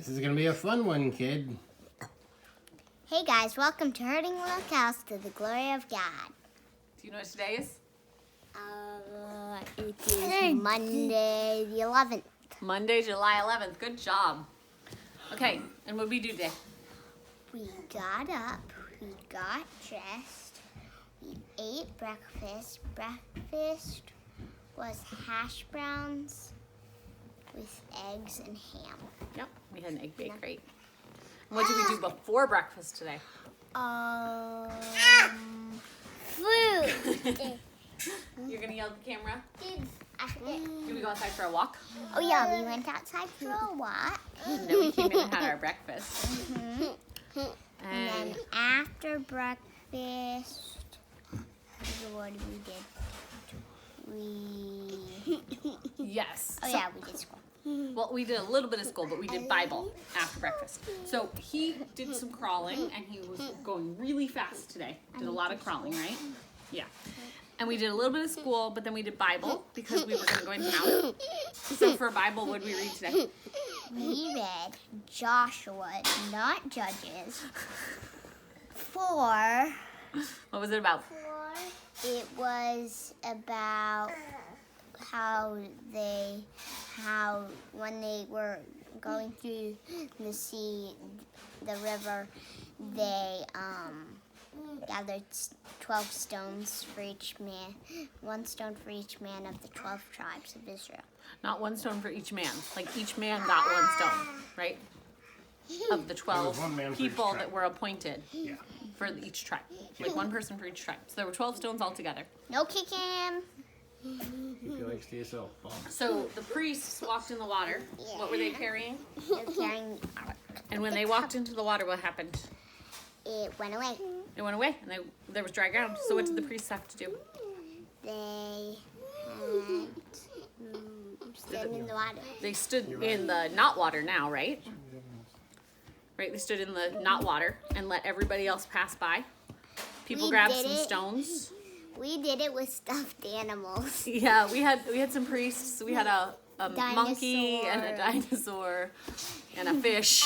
This is going to be a fun one, kid. Hey guys, welcome to Herding Little Cows to the Glory of God. Do you know what today is? It is Monday the 11th. Monday, July 11th. Good job. Okay, and what did we do today? We got up, we got dressed, we ate breakfast. Breakfast was hash browns with eggs and ham. Yep, we had an egg bake, right? And what did we do before breakfast today? Food. You're gonna yell at the camera? Did we go outside for a walk? Oh yeah, we went outside for a walk. And then we came in and had our breakfast. And then after breakfast, what we did? Yes. Oh yeah, we did school. Well, we did a little bit of school, but we did Bible after breakfast. So he did some crawling, and he was going really fast today. Did a lot of crawling, right? Yeah. And we did a little bit of school, but then we did Bible because we were going to go into town. So for Bible, what did we read today? We read Joshua, not Judges. 4. What was it about? It was about how when they were going through the sea, the river, they gathered 12 stones for each man, 1 stone for each man of the 12 tribes of Israel. Not 1 stone for each man. Like each man got 1 stone, right? Of the 12 people that were appointed for each tribe. Like 1 person for each tribe. So there were 12 stones altogether. No kicking. You feel like stay yourself. So the priests walked in the water. What were they carrying? They're carrying. And when they walked into the water, what happened? It went away. It went away, and there was dry ground. So what did the priests have to do? They stood in the water. They stood in the not water now, right? Right, they stood in the not water and let everybody else pass by. People grabbed some stones. We did it with stuffed animals. Yeah, we had some priests. We had a monkey and a dinosaur and a fish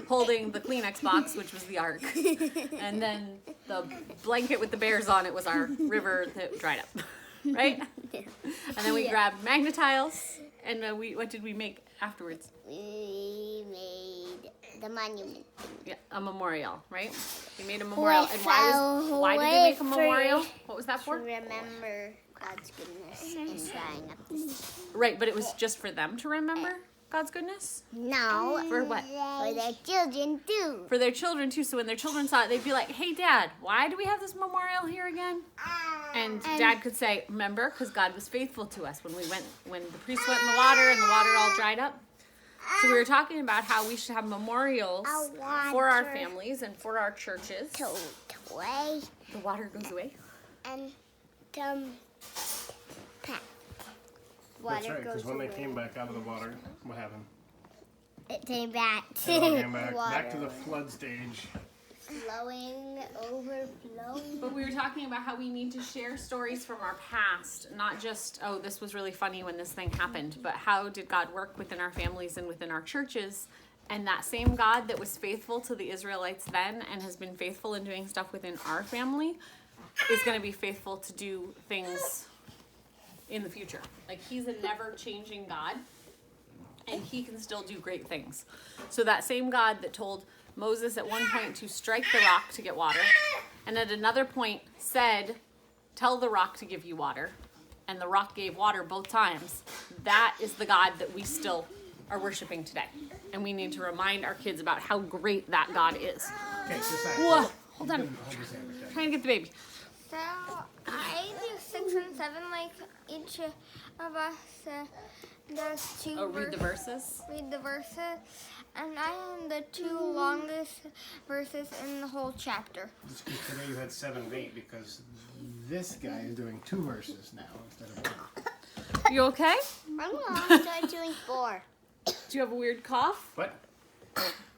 holding the Kleenex box, which was the ark. And then the blanket with the bears on it was our river that dried up, right? And then we grabbed magnetiles, and what did we make afterwards? We made the monument. Yeah, a memorial, right? We made a memorial. And why did they make a memorial? What was that for? To remember God's goodness in drying up the sea. Right, but it was just for them to remember God's goodness? No. For what? For their children too. For their children too. So when their children saw it, they'd be like, "Hey, Dad, why do we have this memorial here again?" And Dad could say, "Remember, because God was faithful to us when the priests went in the water and the water all dried up." So we were talking about how we should have memorials for our families and for our churches. Away. The water goes away. And That's right, because when they came back out of the water, what happened? It came back. It all came back to the flood stage. Flowing, overflowing. But we were talking about how we need to share stories from our past, not just, oh, this was really funny when this thing happened, but how did God work within our families and within our churches? And that same God that was faithful to the Israelites then and has been faithful in doing stuff within our family is going to be faithful to do things in the future. Like, he's a never-changing God, and he can still do great things. So that same God that told Moses at one point to strike the rock to get water, and at another point said, "Tell the rock to give you water," and the rock gave water both times, that is the God that we still are worshiping today. And we need to remind our kids about how great that God is. Okay, just a second. Whoa, hold on. Trying to get the baby. So I do 6 and 7, like each of us does 2 Read the verses. Read the verses, and I am the 2 longest verses in the whole chapter. Today you had 7 of 8 because this guy is doing 2 verses now instead of 1. You okay? I'm going to start doing 4. Do you have a weird cough? What?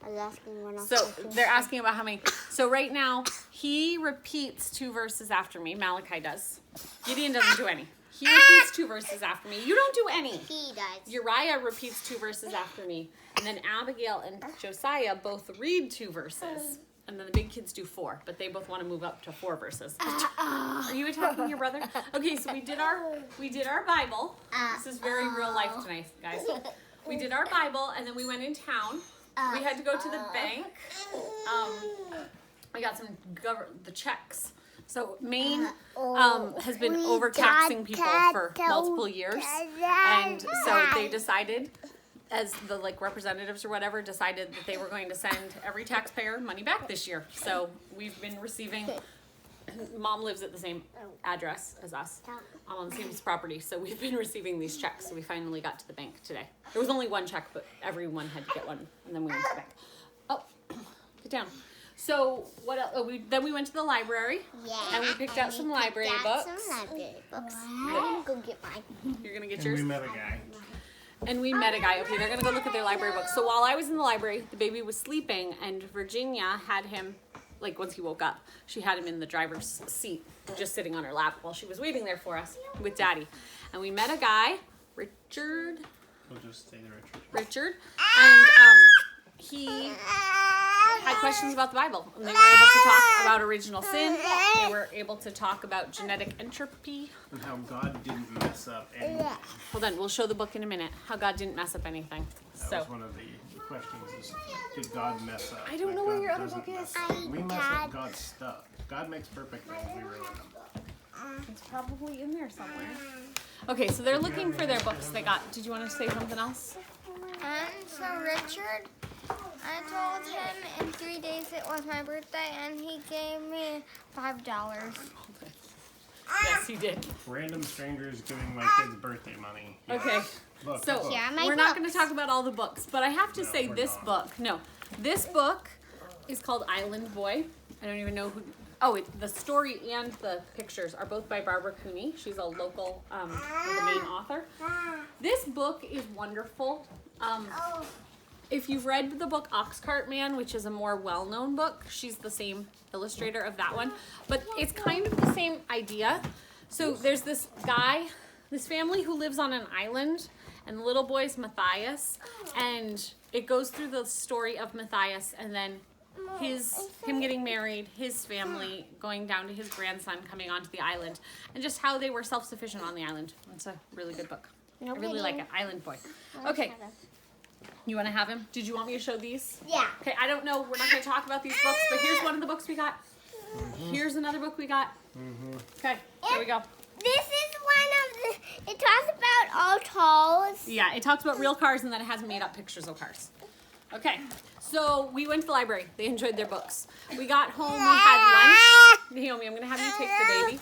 I was asking when I was So talking. they're asking about how many. So right now, he repeats 2 verses after me. Malachi does. Gideon doesn't do any. He repeats 2 verses after me. You don't do any. He does. Uriah repeats 2 verses after me. And then Abigail and Josiah both read 2 verses. And then the big kids do 4, but they both want to move up to 4 verses. Are you attacking your brother? Okay, so we did our Bible. This is very real life tonight, guys. We did our Bible, and then we went in town. We had to go to the bank. We got the checks. So Maine has been overtaxing people for multiple years, and so they decided, as the representatives or whatever, decided that they were going to send every taxpayer money back this year. So we've been receiving. Mom lives at the same address as us, on the same property, so we've been receiving these checks. So we finally got to the bank today. There was only one check, but everyone had to get one, and then we went to the bank. Oh, get down. So what else? Then we went to the library, and we picked out some library books. I'm gonna go get mine. You're gonna get And yours. we met a guy. And we met a guy. Okay, they're gonna go look at their library books. So while I was in the library, the baby was sleeping, and Virginia had him. Once he woke up, she had him in the driver's seat, just sitting on her lap while she was waiting there for us with Daddy. And we met a guy, Richard. We'll just say the Richard, and he had questions about the Bible. And they were able to talk about original sin. They were able to talk about genetic entropy. And how God didn't mess up anything. Hold on, we'll show the book in a minute. How God didn't mess up anything. That was one of the questions is, did God mess up? I don't know where your other book is. We mess up God's stuff. God makes perfect things, we ruin them. It's probably in there somewhere. Okay, so they're looking for their books they got. Did you want to say something else? And so Richard, I told him in 3 days it was my birthday, and he gave me $5. Yes, he did. Random strangers giving my kids birthday money. Yeah. Okay. Look, So look. Yeah, my we're not going books. to talk about all the books, but I have to No, say we're this not. book. This book is called Island Boy. I don't even know who. Oh, the story and the pictures are both by Barbara Cooney. She's a local, the Maine author. This book is wonderful. If you've read the book Oxcart Man, which is a more well-known book, she's the same illustrator of that one. But it's kind of the same idea. So there's this guy, this family who lives on an island, and the little boy's Matthias, and it goes through the story of Matthias, and then him getting married, his family going down to his grandson coming onto the island, and just how they were self-sufficient on the island. It's a really good book. I really like it. Island Boy. Okay. You want to have him? Did you want me to show these? Yeah. Okay, I don't know. We're not going to talk about these books, but here's one of the books we got. Here's another book we got. Okay, there we go. This is one of the. It talks about all tolls. Yeah, it talks about real cars, and then it has made up pictures of cars. Okay, so we went to the library. They enjoyed their books. We got home, we had lunch. Naomi, I'm going to have you take the baby.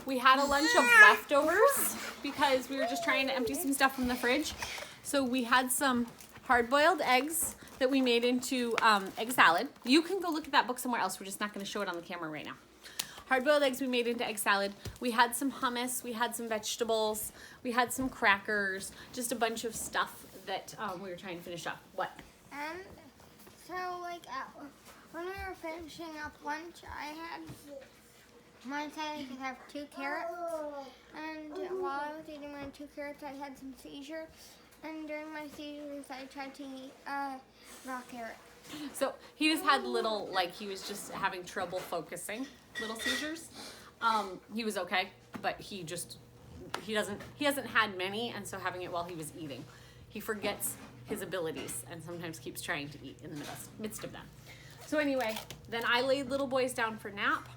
We had a lunch of leftovers because we were just trying to empty some stuff from the fridge. So we had some hard-boiled eggs that we made into egg salad. You can go look at that book somewhere else. We're just not going to show it on the camera right now. Hard-boiled eggs we made into egg salad. We had some hummus. We had some vegetables. We had some crackers. Just a bunch of stuff that we were trying to finish up. What? And so, when we were finishing up lunch, I had mine said I could have 2 carrots. And while I was eating my 2 carrots, I had some seizures. And during my seizures, I tried to eat a raw carrot. So he just had little, he was just having trouble focusing, little seizures. He was okay, but he hasn't had many, and so having it while he was eating. He forgets his abilities and sometimes keeps trying to eat in the midst of them. So anyway, then I laid little boys down for nap.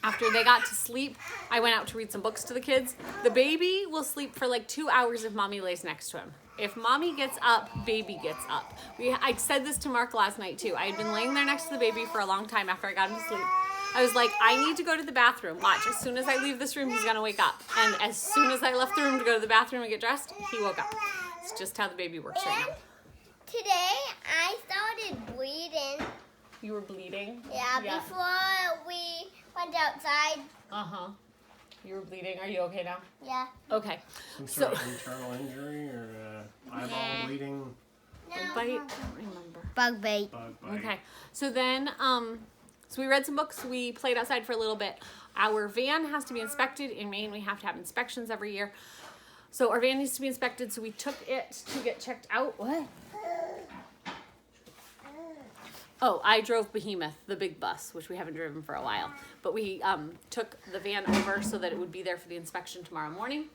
After they got to sleep, I went out to read some books to the kids. The baby will sleep for 2 hours if mommy lays next to him. If mommy gets up, baby gets up. I said this to Mark last night too. I had been laying there next to the baby for a long time after I got him to sleep. I was like, I need to go to the bathroom. Watch, as soon as I leave this room, he's gonna wake up. And as soon as I left the room to go to the bathroom and get dressed, he woke up. It's just how the baby works right now. Today I started bleeding. You were bleeding? Yeah, before we went outside. Uh-huh. You were bleeding. Are you okay now? Yeah. Okay. Some sort of internal injury or eyeball bleeding, Bite? I don't remember. Bug bite. bug bite. Okay. So then, So we read some books. We played outside for a little bit. Our van has to be inspected. In Maine, we have to have inspections every year. So our van needs to be inspected. So we took it to get checked out. What? Oh, I drove Behemoth, the big bus, which we haven't driven for a while. But we took the van over so that it would be there for the inspection tomorrow morning.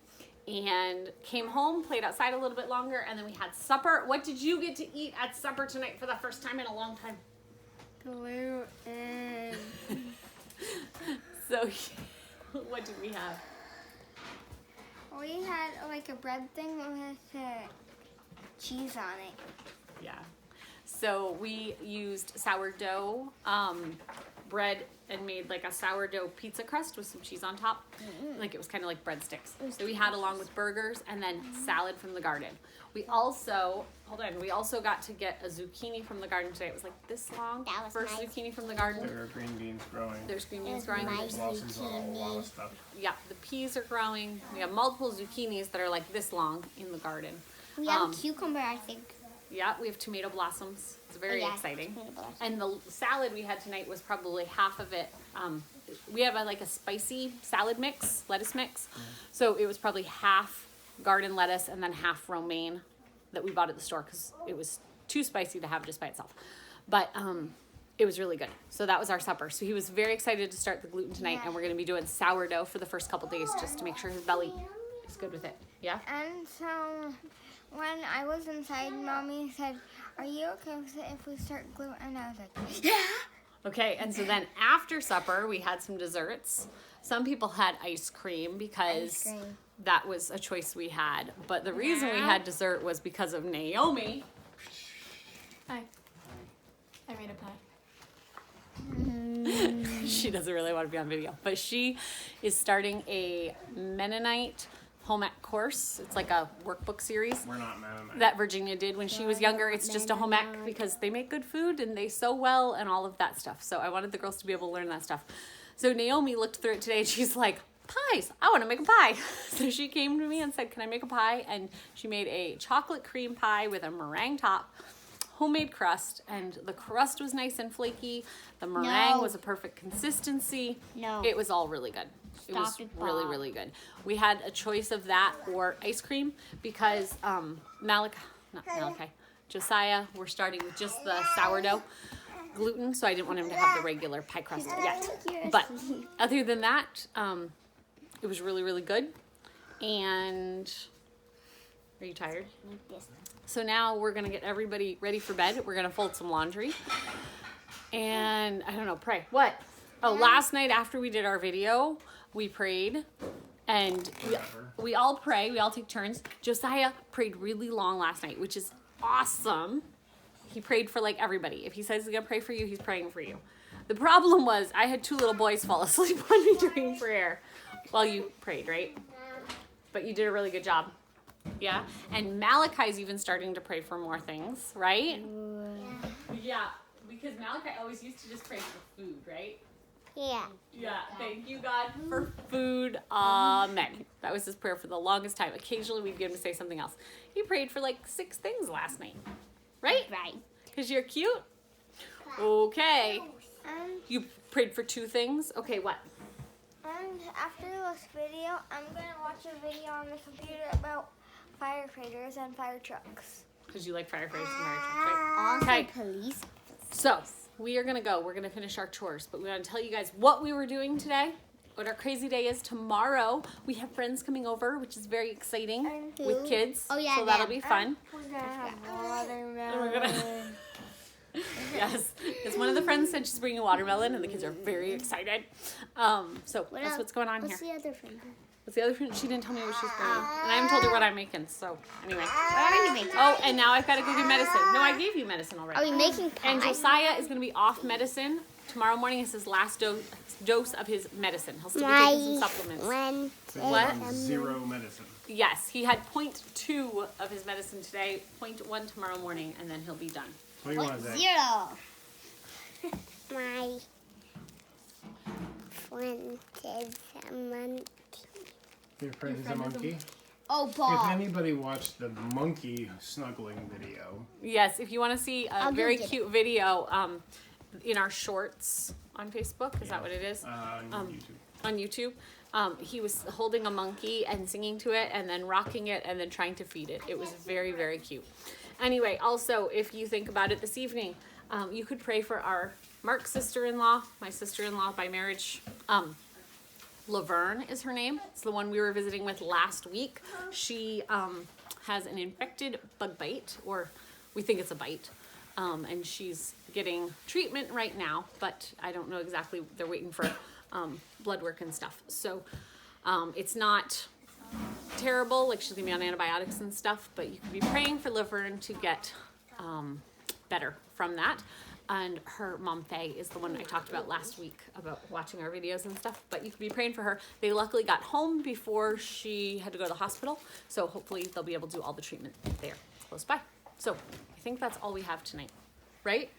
And came home, played outside a little bit longer, and then we had supper. What did you get to eat at supper tonight for the first time in a long time? Gluten. So, what did we have? We had like a bread thing with cheese on it. Yeah. So we used sourdough bread and made like a sourdough pizza crust with some cheese on top. Like it was kind of like breadsticks. So we had along with burgers and then salad from the garden. We also, we also got to get a zucchini from the garden today. It was like this long. That was First nice. zucchini from the garden. There are green beans growing. There's green beans growing. nice. Blossoms on a lot of stuff. Yeah, the peas are growing. We have multiple zucchinis that are like this long in the garden. We have a cucumber, I think. Yeah, we have tomato blossoms. It's very exciting. tomato blossoms. And the salad we had tonight was probably half of it. We have like a spicy salad mix, lettuce mix. So it was probably half garden lettuce and then half romaine that we bought at the store because it was too spicy to have just by itself. But it was really good. So that was our supper. So he was very excited to start the gluten tonight, and we're going to be doing sourdough for the first couple days just to make sure his belly is good with it. Yeah? And so when I was inside, Mommy said, "Are you okay with it if we start gluten?" And I was like, "Yeah." Okay, and so then after supper, we had some desserts. Some people had ice cream because Ice cream. that was a choice we had. But the reason we had dessert was because of Naomi. Hi. I made a pie. She doesn't really want to be on video, but she is starting a Mennonite home ec course. It's like a workbook series We're not Mennonite. that Virginia did when she was younger. It's just a home ec because they make good food and they sew well and all of that stuff. So I wanted the girls to be able to learn that stuff. So Naomi looked through it today and she's like, pies, I want to make a pie. So she came to me and said, can I make a pie? And she made a chocolate cream pie with a meringue top, homemade crust, and the crust was nice and flaky. The meringue No. was a perfect consistency. No. It was all really good. It was Stop it, really, Bob. really good. We had a choice of that or ice cream because Josiah, we're starting with just the sourdough gluten, so I didn't want him to have the regular pie crust yet. But other than that, it was really, really good. And are you tired? So now we're gonna get everybody ready for bed. We're gonna fold some laundry. And I don't know, pray. What? Oh, last night after we did our video, we prayed. And we all pray, we all take turns. Josiah prayed really long last night, which is awesome. He prayed for like everybody. If he says he's gonna pray for you, he's praying for you. The problem was I had 2 little boys fall asleep on me during prayer while you prayed, right? But you did a really good job. Yeah? And Malachi's even starting to pray for more things, right? Yeah, because Malachi always used to just pray for food, right? Yeah. Yeah, thank you, God, for food. Amen. That was his prayer for the longest time. Occasionally, we'd get him to say something else. He prayed for like 6 things last night, right? Right. Because you're cute. Okay. And, You prayed for 2 things? Okay, what? and after this video, I'm going to watch a video on the computer about firefighters and fire trucks. Because you like firefighters and fire trucks, right? Also Okay. police. So, we are going to go. We're going to finish our chores. But we want to tell you guys what we were doing today, what our crazy day is. Tomorrow, we have friends coming over, which is very exciting Who? with kids. Oh, yeah, So that'll them. be fun. We're going to have watermelon. And we're gonna- Yes, because one of the friends said she's bringing watermelon, and the kids are very excited. So that's what's going on here. What's the other friend? What's the other friend? She didn't tell me what she's bringing, and I haven't told her what I'm making. So anyway. What are you making? Oh, and now I've got to go get medicine. No, I gave you medicine already. Are we making pie? And Josiah is going to be off medicine tomorrow morning. Is his last dose of his medicine. He'll still be taking some supplements. When? So What? he's on 0 medicine. Yes, he had 0.2 of his medicine today, 0.1 tomorrow morning, and then he'll be done. What do you want to say? 0. My friend is a monkey. Your friend is a monkey? Oh, If Bob. anybody watched the monkey snuggling video, Yes, if you want to see a I'll go very get cute video in our shorts on Facebook. Is that what it is? On YouTube. On YouTube. He was holding a monkey and singing to it and then rocking it and then trying to feed it. It was very, very cute. Anyway, also, if you think about it this evening, you could pray for our Mark's sister-in-law, my sister-in-law by marriage. Laverne is her name. It's the one we were visiting with last week. She has an infected bug bite, or we think it's a bite. And she's getting treatment right now, but I don't know exactly. They're waiting for blood work and stuff. So it's not terrible, like she's gonna be on antibiotics and stuff, but you could be praying for Laverne to get better from that. And her mom Faye is the one I talked about last week about watching our videos and stuff, but you could be praying for her. They luckily got home before she had to go to the hospital, so hopefully they'll be able to do all the treatment there close by. So I think that's all we have tonight, right?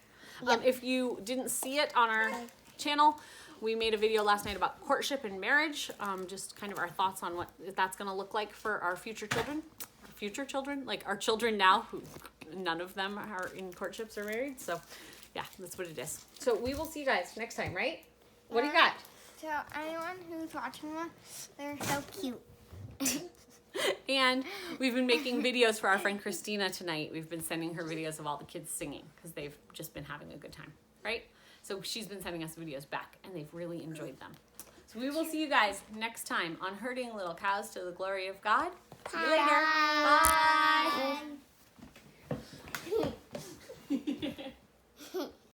Yep. If you didn't see it on our channel, we made a video last night about courtship and marriage, just kind of our thoughts on what that's going to look like for our future children, like our children now, who none of them are in courtships or married. So yeah, that's what it is. So we will see you guys next time, right? What do you got? So anyone who's watching this, they're so cute. And we've been making videos for our friend Christina tonight. We've been sending her videos of all the kids singing because they've just been having a good time, right? So she's been sending us videos back and they've really enjoyed them. So we will see you guys next time on Herding Little Cows to the Glory of God. See you later. Bye.